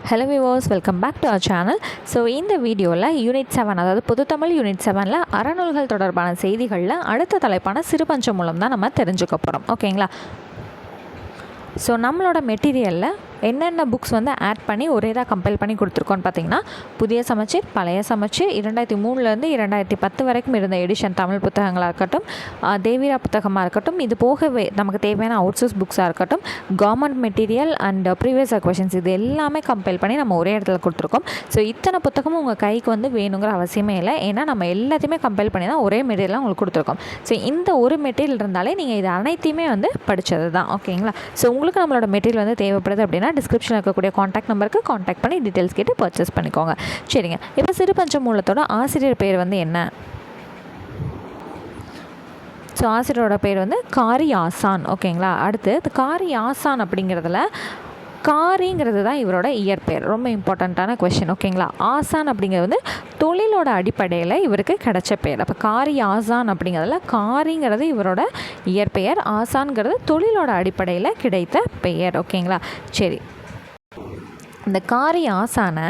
Hello viewers, welcome back to our channel. So இந்த வீடியோவில் unit 7, அதாவது பொதுத்தமிழ் யூனிட் 7ல் அறநூல்கள் தொடர்பான செய்திகளில் அடுத்த தலைப்பான சிறுபஞ்சம் மூலம் தான் நம்ம தெரிஞ்சுக்க போகிறோம். ஓகேங்களா? ஸோ நம்மளோட மெட்டீரியலில் என்னென்ன புக்ஸ் வந்து ஆட் பண்ணி ஒரே இதாக கம்பைல் பண்ணி கொடுத்துருக்கோன்னு பார்த்தீங்கன்னா, புதிய சமச்சீர், பழைய சமச்சீர், 2003லேருந்து 2010 வரைக்கும் இருந்த எடிஷன் தமிழ் புத்தகங்களாக இருக்கட்டும், தேவிரா புத்தகமாக இருக்கட்டும், இது போகவே நமக்கு தேவையான அவுட்சோர்ஸ் புக்ஸாக இருக்கட்டும், government material and previous questions, இது எல்லாமே கம்பைல் பண்ணி நம்ம ஒரே இடத்துல கொடுத்துருக்கோம். ஸோ இத்தனை புத்தகமும் உங்கள் கைக்கு வந்து வேணுங்கிற அவசியமே இல்லை. ஏன்னா நம்ம எல்லாத்தையுமே கம்பைல் பண்ணி தான் ஒரே மெட்டீரியலாக உங்களுக்கு கொடுத்துருக்கோம். ஸோ இந்த ஒரு மெட்டீரியல் இருந்தாலே நீங்கள் இது அனைத்தையுமே வந்து படித்தது தான். ஓகேங்களா? ஸோ உங்களுக்கு நம்மளோட மெட்டீரியல் வந்து தேவைப்படுது அப்படின்னா டிஸ்கிரிப்ஷனில் இருக்கக்கூடிய காண்டாக்ட் நம்பருக்கு காண்டாக்ட் பண்ணி டீட்டெயில்ஸ் கேட்டு பர்ச்சேஸ் பண்ணிக்கோங்க. சரிங்க. இப்போ சிறுபஞ்ச மூலத்தோட ஆசிரியர் பேர் வந்து என்ன? ஸோ ஆசிரியரோட பேர் வந்து காரி ஆசான். ஓகேங்களா? அடுத்து காரி ஆசான் அப்படிங்கிறதுல காரிங்கிறது தான் இவரோட இயற்பெயர். ரொம்ப இம்பார்ட்டண்ட்டான கொஷின். ஓகேங்களா? ஆசான் அப்படிங்கிறது வந்து தொழிலோட அடிப்படையில் இவருக்கு கிடைச்ச பெயர். அப்போ காரி ஆசான் அப்படிங்கிறதுல காரிங்கிறது இவரோட இயற்பெயர், ஆசான்கிறது தொழிலோட அடிப்படையில் கிடைத்த பெயர். ஓகேங்களா? சரி. இந்த காரி ஆசானை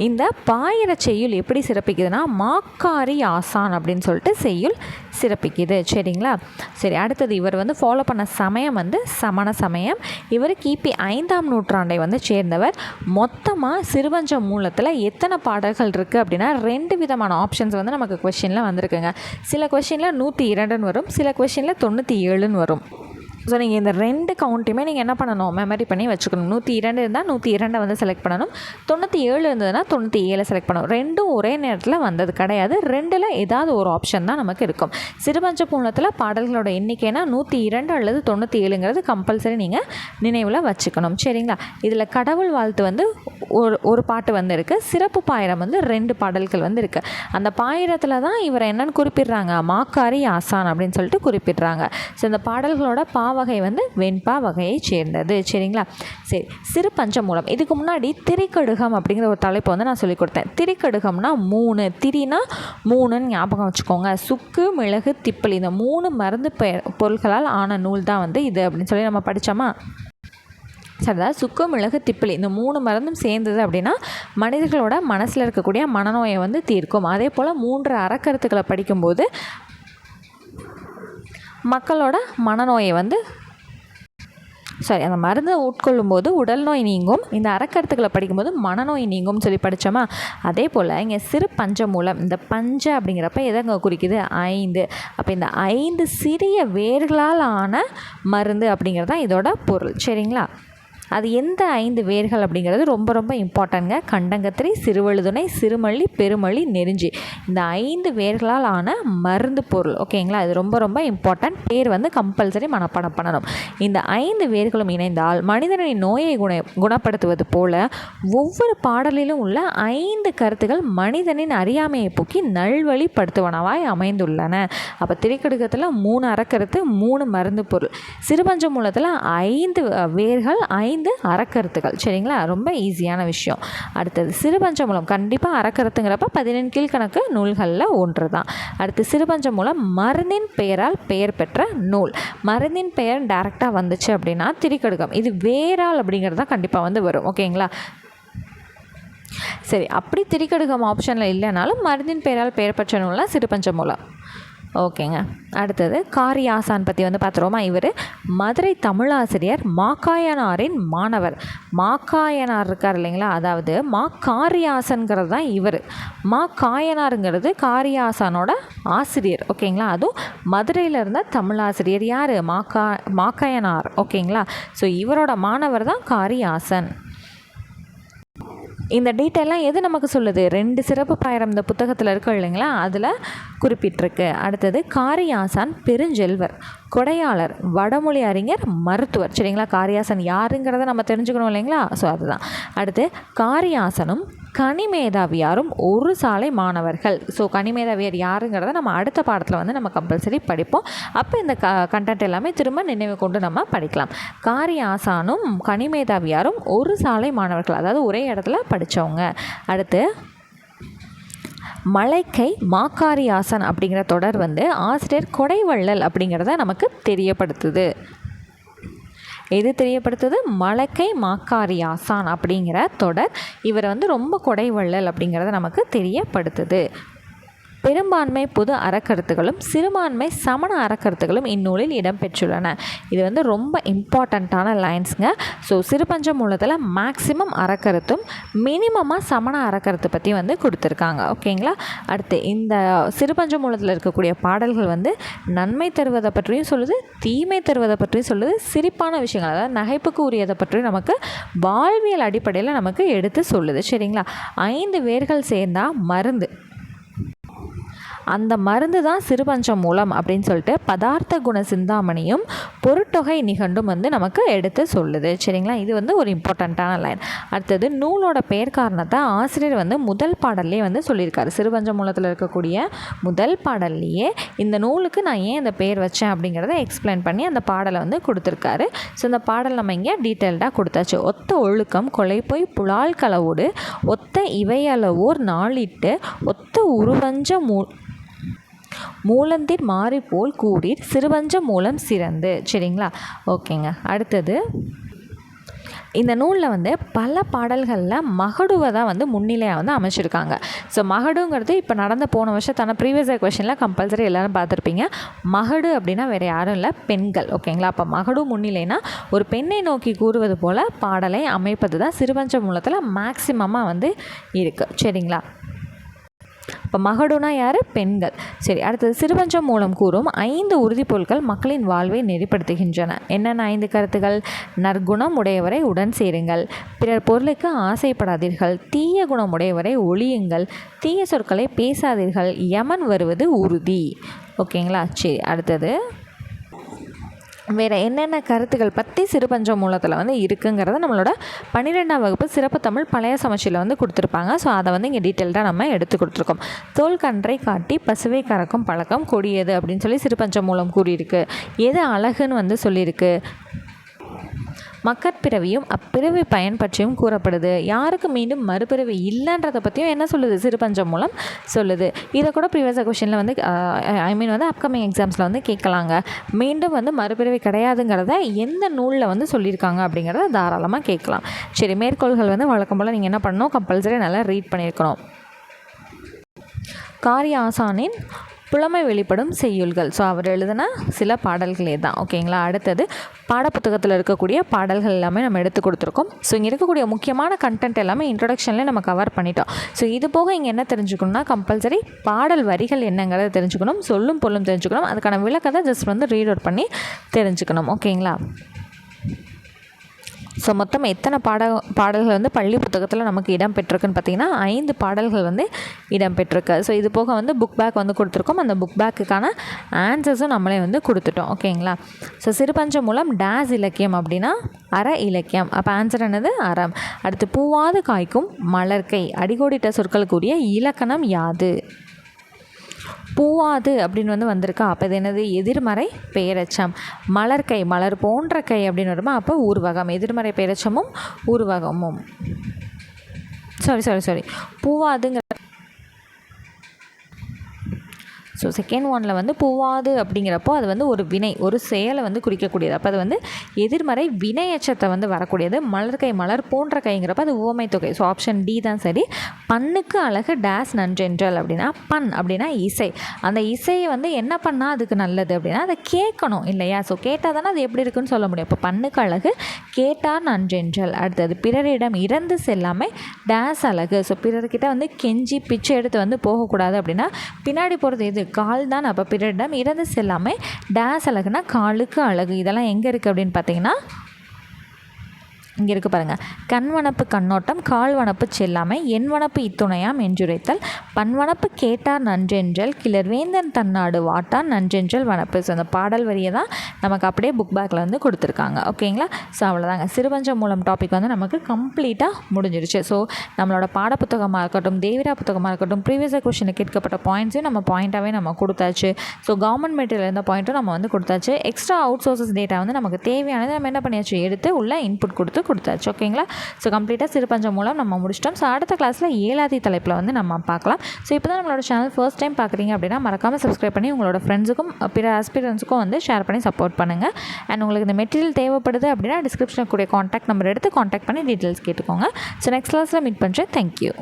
இந்த பாயிர செய்யுள் எப்படி சிறப்பிக்குதுன்னா, மாக்காரி ஆசான் அப்படின்னு சொல்லிட்டு செய்யுள் சிறப்பிக்குது. சரிங்களா? சரி. அடுத்தது இவர் வந்து ஃபாலோ பண்ண சமயம் வந்து சமண சமயம். இவர் கிபி 5ஆம் நூற்றாண்டை வந்து சேர்ந்தவர். மொத்தமாக சிறுபஞ்ச மூலத்தில் எத்தனை பாடல்கள் இருக்குது அப்படின்னா 2 விதமான ஆப்ஷன்ஸ் வந்து நமக்கு கொஷினில் வந்திருக்குங்க. சில கொஷினில் 102ன்னு வரும், சில கொஷினில் 97ன்னு வரும். ஸோ நீங்கள் இந்த 2 கவுண்ட்டையுமே நீங்கள் என்ன பண்ணணும், மெமரி பண்ணி வச்சுக்கணும். 102 இருந்தால் 102 வந்து செலக்ட் பண்ணணும், 97 இருந்ததுன்னா 97 செலக்ட் பண்ணணும். ரெண்டும் ஒரே நேரத்தில் வந்தது கிடையாது. 2ல் ஏதாவது ஒரு ஆப்ஷன் தான் நமக்கு இருக்கும். சிறுபஞ்ச மூலத்தில் பாடல்களோட எண்ணிக்கைனா 102 அல்லது 97ங்கிறது கம்பல்சரி நீங்கள் நினைவில் வச்சுக்கணும். சரிங்களா? இதில் கடவுள் வாழ்த்து வந்து ஒரு பாட்டு வந்து இருக்குது. சிறப்பு பாயிரம் வந்து 2 பாடல்கள் வந்து இருக்குது. அந்த பாயிரத்தில் தான் இவர் என்னன்னு குறிப்பிடுறாங்க, மாக்காரி ஆசான் அப்படின்னு சொல்லிட்டு குறிப்பிடுறாங்க. ஸோ இந்த பாடல்களோட வகை வந்து வெண்பா வகையை சேர்ந்தது. சரிங்களா? சரி. சிறுபஞ்ச மூலம். இதுக்கு முன்னாடி திரிக்கடுகம் அப்படிங்கிற ஒரு தலைப்பு வந்து நான் சொல்லிக் கொடுத்தேன். திரிக்கடுகம்னா 3, திரினா 3ன்னு ஞாபகம் வச்சுக்கோங்க. சுக்கு, மிளகு, திப்பிலி, இந்த 3 மருந்து பொருள்களால் ஆன நூல் தான் வந்து இது அப்படின்னு சொல்லி நம்ம படித்தோமா? சரிதா? சுக்கு, மிளகு, திப்பிலி, இந்த 3 மருந்தும் சேர்ந்தது அப்படின்னா மனிதர்களோட மனசில் இருக்கக்கூடிய மனநோயை வந்து தீர்க்கும். அதே போல் 3 அறக்கருத்துக்களை படிக்கும்போது மக்களோட மனநோயை வந்து அந்த மருந்தை உட்கொள்ளும் போது உடல் நோய் நீங்கும், இந்த அறக்கருத்துக்களை படிக்கும்போது மனநோய் நீங்கும்னு சொல்லி படித்தோமா? அதே போல் இங்கே சிறு பஞ்ச மூலம், இந்த பஞ்ச அப்படிங்கிறப்ப எதங்க குறிக்குது? 5. அப்போ இந்த 5 சிறிய வேர்களால் ஆன மருந்து அப்படிங்கிறது தான் இதோட பொருள். சரிங்களா? அது எந்த 5 வேர்கள் அப்படிங்கிறது ரொம்ப ரொம்ப இம்பார்ட்டன்ட்ங்க. கண்டங்கத்திரி, சிறுவழுதுணை, சிறுமல்லி, பெருமல்லி, நெருஞ்சி, இந்த 5 வேர்களால் ஆன மருந்து பொருள். ஓகேங்களா? இது ரொம்ப ரொம்ப இம்பார்ட்டன்ட். பேர் வந்து கம்பல்சரி மனப்பாடம் பண்ணணும். இந்த 5 வேர்களும் இணைந்தால் மனிதனின் நோயை குணப்படுத்துவது போல ஒவ்வொரு பாடலிலும் உள்ள 5 கருத்துக்கள் மனிதனின் அறியாமையை போக்கி நல்வழிப்படுத்துவனவாய் அமைந்துள்ளன. அப்போ திரிக்கடுகத்தில் 3 அறக்கருத்து, 3 மருந்து பொருள். சிறுபஞ்ச மூலத்தில் 5 வேர்கள், 5 அறக்கருத்துகள். சரிங்களா? ரொம்ப ஈஸியான விஷயம். அடுத்தது சிறுபஞ்ச மூலம். கண்டிப்பாக அறக்கருத்துங்கிறப்ப 17 கீழ்கணக்கு நூல்களில் ஒன்று தான். அடுத்து சிறுபஞ்ச மூலம் மருந்தின் பெயரால் பெயர் பெற்ற நூல். மருந்தின் பெயர் டைரெக்டாக வந்துச்சு அப்படின்னா திரிக்கடுகம். இது வேறால் அப்படிங்கிறது தான் கண்டிப்பாக வந்து வரும். ஓகேங்களா? சரி. அப்படி திரிக்கடுகம் ஆப்ஷனில் இல்லைனாலும் மருந்தின் பெயரால் பெயர் பெற்ற நூல்னால் சிறுபஞ்ச மூலம். ஓகேங்க. அடுத்தது காரி ஆசான் பற்றி வந்து பார்த்துருவோமா? இவர் மதுரை தமிழாசிரியர் மாக்காயனாரின் மாணவர். மாக்காயனார் இருக்கார் இல்லைங்களா? அதாவது காரியாசன்கிறது தான் இவர். காயனாருங்கிறது காரியாசானோட ஆசிரியர். ஓகேங்களா? அதுவும் மதுரையில் இருந்த தமிழாசிரியர் யார்? மாக்காயனார். ஓகேங்களா? ஸோ இவரோட மாணவர் தான் காரியாசன். இந்த டீட்டெயிலாம் எது நமக்கு சொல்லுது? 2 சிறப்பு பாயிரம் இந்த புத்தகத்தில் இருக்கு இல்லைங்களா? அதில் குறிப்பிட்டிருக்கு. அடுத்தது காரியாசான் பெருஞ்செல்வர், கொடையாளர், வடமொழி அறிஞர், மருத்துவர். சரிங்களா? காரியாசன் யாருங்கிறத நம்ம தெரிஞ்சுக்கணும் இல்லைங்களா? ஸோ அதுதான். அடுத்து காரியாசனும் கனிமேதாவியாரும் ஒரு சாலை மாணவர்கள். ஸோ கனிமேதாவியார் யாருங்கிறத நம்ம அடுத்த பாடத்தில் வந்து நம்ம கம்பல்சரி படிப்போம். அப்போ இந்த கண்டென்ட் எல்லாமே திரும்ப நினைவு கொண்டு நம்ம படிக்கலாம். காரியாசானும் கனிமேதாவியாரும் ஒரு சாலை மாணவர்கள், அதாவது ஒரே இடத்துல படித்தவங்க. அடுத்து மலைக்கை மாக்காரியாசன் அப்படிங்கிற தொடர் வந்து ஆசிரியர் கொடைவள்ளல் அப்படிங்கிறத நமக்கு தெரியப்படுத்துது. எது தெரியப்படுத்துது? மலக்கை மாக்காரி ஆசான் அப்படிங்கிற தொடர் இவரை வந்து ரொம்ப கொடைவள்ளல் அப்படிங்கிறத நமக்கு தெரியப்படுத்துது. பெரும்பான்மை பொது அறக்கருத்துகளும் சிறுபான்மை சமண அறக்கருத்துகளும் இந்நூலில் இடம்பெற்றுள்ளன. இது வந்து ரொம்ப இம்பார்ட்டண்ட்டான லைன்ஸுங்க. ஸோ சிறுபஞ்ச மூலத்தில் மேக்சிமம் அறக்கருத்தும் மினிமமாக சமண அறக்கருத்தை பற்றி வந்து கொடுத்துருக்காங்க. ஓகேங்களா? அடுத்து இந்த சிறுபஞ்ச மூலத்தில் இருக்கக்கூடிய பாடல்கள் வந்து நன்மை தருவதை பற்றியும் சொல்லுது, தீமை தருவதை பற்றியும் சொல்லுது, சிரிப்பான விஷயங்கள் அதாவது நகைப்புக்கு உரியதை பற்றியும் நமக்கு வாழ்வியல் அடிப்படையில் நமக்கு எடுத்து சொல்லுது. சரிங்களா? 5 வேர்கள் சேர்ந்தால் மருந்து, அந்த மருந்து தான் சிறுபஞ்ச மூலம் அப்படின்னு சொல்லிட்டு பதார்த்த குண சிந்தாமணியும் பொருட்டொகை நிகண்டும் வந்து நமக்கு எடுத்து சொல்லுது. சரிங்களா? இது வந்து ஒரு இம்பார்ட்டண்ட்டான லைன். அடுத்தது நூலோட பெயர் காரணத்தை ஆசிரியர் வந்து முதல் பாடல்லே வந்து சொல்லியிருக்காரு. சிறுபஞ்ச மூலத்தில் இருக்கக்கூடிய முதல் பாடல்லையே இந்த நூலுக்கு நான் ஏன் இந்த பெயர் வச்சேன் அப்படிங்கிறத எக்ஸ்பிளைன் பண்ணி அந்த பாடலை வந்து கொடுத்துருக்காரு. ஸோ இந்த பாடல் நம்ம இங்கே டீட்டெயில்டாக கொடுத்தாச்சு. ஒத்த ஒழுக்கம் கொலை போய் புலால் களவோடு ஒத்த இவையளவோர் நாளிட்டு ஒத்த உருவஞ்ச மூலந்தின் மாறி போல் கூடிர் சிறுபஞ்ச மூலம் சிறந்து. சரிங்களா? ஓகேங்க. அடுத்தது இந்த நூலில் வந்து பல பாடல்களில் மகடுவை தான் வந்து முன்னிலையாக வந்து அமைச்சிருக்காங்க. ஸோ மகடுங்கிறது இப்போ நடந்த போன வருஷத்தான ப்ரீவியஸ் கொஷனில் கம்பல்சரி எல்லோரும் பார்த்துருப்பீங்க. மகடு அப்படின்னா வேறு யாரும் இல்லை, பெண்கள். ஓகேங்களா? அப்போ மகடு முன்னிலைனா ஒரு பெண்ணை நோக்கி கூறுவது போல் பாடலை அமைப்பது தான் சிறுபஞ்ச மூலத்தில் மேக்சிமமாக வந்து இருக்குது. சரிங்களா? இப்போ மகடுனா யார்? பெண்கள். சரி, அடுத்தது சிறுபஞ்ச மூலம் கூறும் 5 உறுதிப்பொருட்கள் மக்களின் வாழ்வை நெறிப்படுத்துகின்றன. என்னென்ன 5 கருத்துக்கள்? நற்குணம் உடையவரை உடன் சேருங்கள், பிறர் பொருளுக்கு ஆசைப்படாதீர்கள், தீய குணம் உடையவரை ஒழியுங்கள், தீய சொற்களை பேசாதீர்கள், யமன் வருவது உறுதி. ஓகேங்களா? சரி, அடுத்தது வேறு என்னென்ன கருத்துக்கள் பற்றி சிறுபஞ்ச மூலத்தில் வந்து இருக்குங்கிறத நம்மளோட 12ஆம் வகுப்பு சிறப்பு தமிழ் பழைய சமச்சீரில் வந்து கொடுத்துருப்பாங்க. ஸோ அதை வந்து இங்கே டீட்டெயில்டாக நம்ம எடுத்து கொடுத்துருக்கோம். தோல் கன்றை காட்டி பசுவை கறக்கும் பழக்கம் கொடியது அப்படின்னு சொல்லி சிறுபஞ்ச மூலம் கூறியிருக்கு. எது அழகுன்னு வந்து சொல்லியிருக்கு. மக்கட்பிறவியும் அப்பிறவி பயன் பற்றியும் கூறப்படுது. யாருக்கு மீண்டும் மறுபிறவி இல்லைன்றதை பற்றியும் என்ன சொல்லுது? சிறுபஞ்சம் மூலம் சொல்லுது. இதை கூட ப்ரீவியஸ் கொஷனில் வந்து வந்து அப்கமிங் எக்ஸாம்ஸில் வந்து கேட்கலாங்க. மீண்டும் வந்து மறுபிறவி கிடையாதுங்கிறத எந்த நூலில் வந்து சொல்லியிருக்காங்க அப்படிங்கிறத தாராளமாக கேட்கலாம். சரி, மேற்கோள்கள் வந்து வழக்கம் போல் நீங்கள் என்ன பண்ணணும்? கம்பல்சரி நல்லா ரீட் பண்ணியிருக்கணும். காரி ஆசானின் புலமை வெளிப்படும் செய்யுள்கள். ஸோ அவர் எழுதின சில பாடல்களே தான். ஓகேங்களா? அடுத்தது பாடப்புத்தகத்தில் இருக்கக்கூடிய பாடல்கள் எல்லாமே நம்ம எடுத்து கொடுத்துருக்கோம். ஸோ இங்கே இருக்கக்கூடிய முக்கியமான கண்டென்ட் எல்லாமே இன்ட்ரொடக்ஷன்லேயே நம்ம கவர் பண்ணிட்டோம். ஸோ இது போக இங்கே என்ன தெரிஞ்சுக்கணும்னா கம்பல்சரி பாடல் வரிகள் என்னங்கிறத தெரிஞ்சுக்கணும், சொல்லும் பொருளும் தெரிஞ்சுக்கணும், அதுக்கான விளக்கத்தை ஜஸ்ட் வந்து ரீட் அவுட் பண்ணி தெரிஞ்சுக்கணும். ஓகேங்களா? ஸோ மொத்தம் எத்தனை பாடல்கள் வந்து பள்ளி புத்தகத்தில் நமக்கு இடம் பெற்றிருக்குன்னு பார்த்தீங்கன்னா 5 பாடல்கள் வந்து இடம் பெற்றிருக்கு. ஸோ இது போக வந்து புக் பேக் வந்து கொடுத்துருக்கோம். அந்த புக் பேக்குக்கான ஆன்சர்ஸும் நம்மளே வந்து கொடுத்துட்டோம். ஓகேங்களா? ஸோ சிறுபஞ்ச மூலம் டேஸ் இலக்கியம் அப்படின்னா அற இலக்கியம். அப்போ ஆன்சர் என்னது? அறம். அடுத்து பூவாது காய்க்கும் மலர்க்கை அடிகோடிட்ட சொற்களுக்குரிய இலக்கணம் யாது? பூவாது அப்படின்னு வந்து வந்திருக்கா. அப்போ இது என்னது? எதிர்மறை பெயரெச்சம். மலர்கை மலர் போன்ற கை அப்படின்னு வருமா. அப்போ ஊர்வகம். எதிர்மறை பெயரெச்சமும் ஊர்வகமும். சாரி பூவாதுங்கிற ஸோ செகண்ட் ஒனில் வந்து பூவாது அப்படிங்கிறப்போ அது வந்து ஒரு வினை, ஒரு செயலை வந்து குறிக்கக்கூடியது. அப்போ அது வந்து எதிர்மறை வினையச்சத்தை வந்து வரக்கூடியது. மலர்கை மலர் போன்ற கைங்கிறப்ப அது உவமை தொகை. ஸோ ஆப்ஷன் டி தான் சரி. பண்ணுக்கு அழகு டேஸ் நன்றென்றல் அப்படின்னா பண் அப்படின்னா இசை. அந்த இசையை வந்து என்ன பண்ணால் அதுக்கு நல்லது அப்படின்னா அதை கேட்கணும் இல்லையா? ஸோ கேட்டால் தானே அது எப்படி இருக்குன்னு சொல்ல முடியும். இப்போ பண்ணுக்கு அழகு கேட்டார் நன்றென்றல். அடுத்தது பிறரிடம் இறந்து செல்லாமல் டேஸ் அழகு. ஸோ பிறர்கிட்ட வந்து கெஞ்சி பிச்சை எடுத்து வந்து போகக்கூடாது அப்படின்னா பின்னாடி போகிறது எது? கால் தான். அப்போ பிறரிடம் இறந்து செல்லாமல் டேஸ் அழகுனா காலுக்கு அழகு. இதெல்லாம் எங்கே இருக்குது அப்படின்னு பார்த்தீங்கன்னா இங்கே இருக்குது பாருங்கள். கண்வனப்பு கண்ணோட்டம், கால்வனப்பு செல்லாமை, எண்வனப்பு இத்துணையாம் என்றுரைத்தல், பன்வனப்பு கேட்டார் நன்றென்றல், கிளர் வேந்தன் தன்னாடு வாட்டார் நன்றென்றல் வனப்பு. ஸோ அந்த பாடல் வரியை தான் நமக்கு அப்படியே புக் பேக்கில் வந்து கொடுத்துருக்காங்க. ஓகேங்களா? ஸோ அவ்வளோதாங்க. சிறுபஞ்ச மூலம் டாபிக் வந்து நமக்கு கம்ப்ளீட்டாக முடிஞ்சிருச்சு. ஸோ நம்மளோட பாடப்புத்தகமாக இருக்கட்டும், தேவிரா புத்தகமாக இருக்கட்டும், ப்ரீவியஸ் கொஷனுக்கு கேட்கப்பட்ட பாயிண்ட்ஸையும் நம்ம பாயிண்ட்டாகவே நம்ம கொடுத்தாச்சு. ஸோ கவர்மெண்ட் மெட்டீரியல் இருந்த பாயிண்ட்டும் நம்ம வந்து கொடுத்தாச்சு. எக்ஸ்ட்ரா அவுட் சோர்சஸ் டேட்டா வந்து நமக்கு தேவையானது நம்ம என்ன பண்ணியாச்சு? எடுத்து உள்ள இன்புட் கொடுத்து கொடுத்தாச்சு. ஓகேங்களா? ஸோ கம்ப்ளீட்டாக சிறுபஞ்சம் மூலம் நம்ம முடிச்சிட்டோம். ஸோ அடுத்த கிளாஸில் ஏலாதி தலைப்பில் வந்து நம்ம பார்க்கலாம். ஸோ இப்போ தான் நம்மளோட சேனல் ஃபர்ஸ்ட் டைம் பார்க்குறீங்க அப்படின்னா மறக்காமல் சப்ஸ்கிரைப் பண்ணி உங்களோட ஃப்ரெண்ட்ஸுக்கும் பிற ஆஸ்பிரன்ஸுக்கும் வந்து ஷேர் பண்ணி சப்போர்ட் பண்ணுங்கள். அண்ட் உங்களுக்கு இந்த மெட்டீரியல் தேவைப்படுது அப்படின்னா டிஸ்கிரிப்ஷனில் கூடிய காண்டாக்ட் நம்பர் எடுத்து காண்டாக்ட் பண்ணி டீட்டெயில்ஸ் கேட்டுக்கோங்க. ஸோ நெக்ஸ்ட் கிளாஸில் மீட் பண்ணுறேன். தேங்க்யூ.